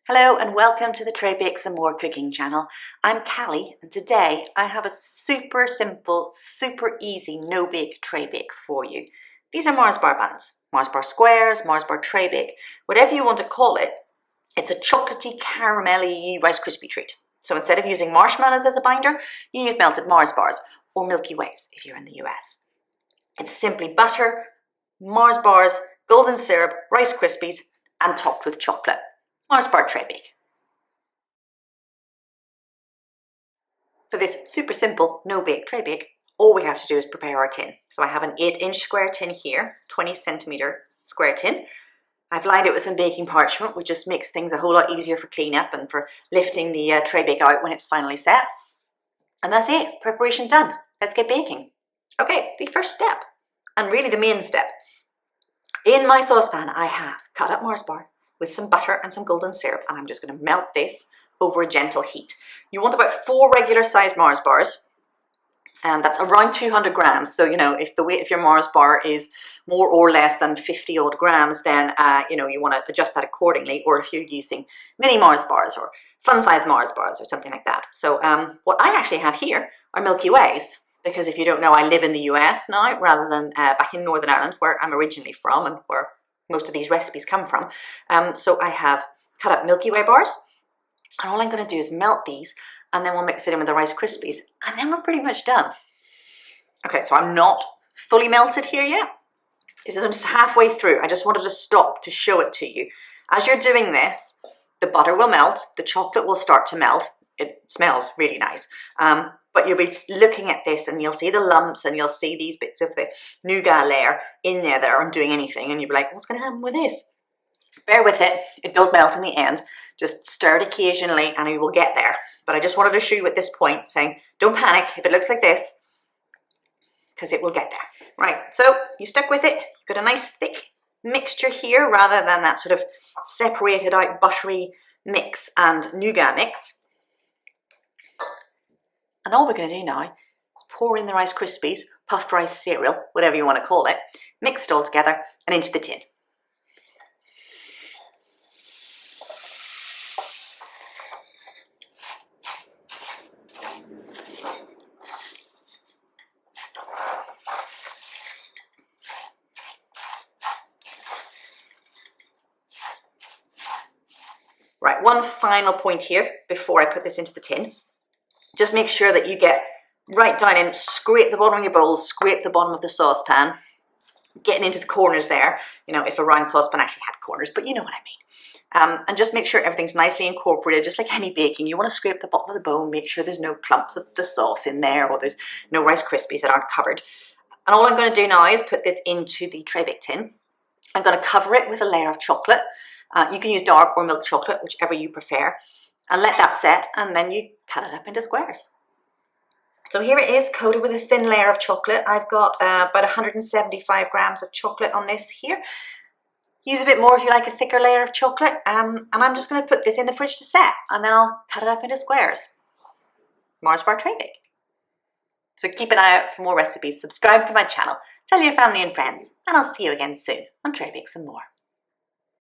Hello and welcome to the Traybakes and More cooking channel. I'm Callie and today I have a super simple, super easy no-bake traybake for you. These are Mars bar buns, Mars bar squares, Mars bar traybake, whatever you want to call it. It's a chocolatey, caramelly Rice Krispie treat. So instead of using marshmallows as a binder, you use melted Mars bars or Milky Ways if you're in the US. It's simply butter, Mars bars, golden syrup, Rice Krispies and topped with chocolate. Mars Bar Traybake. For this super simple no-bake traybake, all we have to do is prepare our tin. So I have an 8-inch square tin here, 20-centimeter square tin. I've lined it with some baking parchment, which just makes things a whole lot easier for cleanup and for lifting the traybake out when it's finally set. And that's it, preparation done. Let's get baking. Okay, the first step, and really the main step. In my saucepan, I have cut up Mars bar with some butter and some golden syrup, and I'm just going to melt this over a gentle heat. You want about 4 regular sized Mars bars, and that's around 200 grams. So, you know, if the weight of your Mars bar is more or less than 50 odd grams, then, you want to adjust that accordingly. Or if you're using mini Mars bars or fun sized Mars bars or something like that. So what I actually have here are Milky Ways, because if you don't know, I live in the US now rather than back in Northern Ireland, where I'm originally from and where most of these recipes come from. So I have cut up Milky Way bars, and all I'm going to do is melt these, and then we'll mix it in with the Rice Krispies, and then we're pretty much done. Okay, so I'm not fully melted here yet. This is just halfway through. I just wanted to stop to show it to you. As you're doing this, the butter will melt, the chocolate will start to melt. It smells really nice. But you'll be looking at this and you'll see the lumps and you'll see these bits of the nougat layer in there that aren't doing anything, and you'll be like, what's going to happen with this? Bear with it. It does melt in the end. Just stir it occasionally and you will get there. But I just wanted to show you at this point, saying don't panic if it looks like this, because it will get there. Right, so you stuck with it. You've got a nice thick mixture here rather than that sort of separated out buttery mix and nougat mix. And all we're going to do now is pour in the Rice Krispies, puffed rice cereal, whatever you want to call it, mix it all together and into the tin. Right, one final point here before I put this into the tin. Just make sure that you get right down in, scrape the bottom of your bowls, scrape the bottom of the saucepan, getting into the corners there. You know, if a round saucepan actually had corners, but you know what I mean. And just make sure everything's nicely incorporated, just like any baking. You want to scrape the bottom of the bowl, make sure there's no clumps of the sauce in there, or there's no Rice Krispies that aren't covered. And all I'm going to do now is put this into the traybake tin. I'm going to cover it with a layer of chocolate. You can use dark or milk chocolate, whichever you prefer. And let that set, and then you cut it up into squares. So here it is, coated with a thin layer of chocolate. I've got about 175 grams of chocolate on this here. Use a bit more if you like a thicker layer of chocolate. And I'm just going to put this in the fridge to set, and then I'll cut it up into squares. Mars Bar Traybake. So keep an eye out for more recipes, subscribe to my channel, tell your family and friends, and I'll see you again soon on Traybakes and More.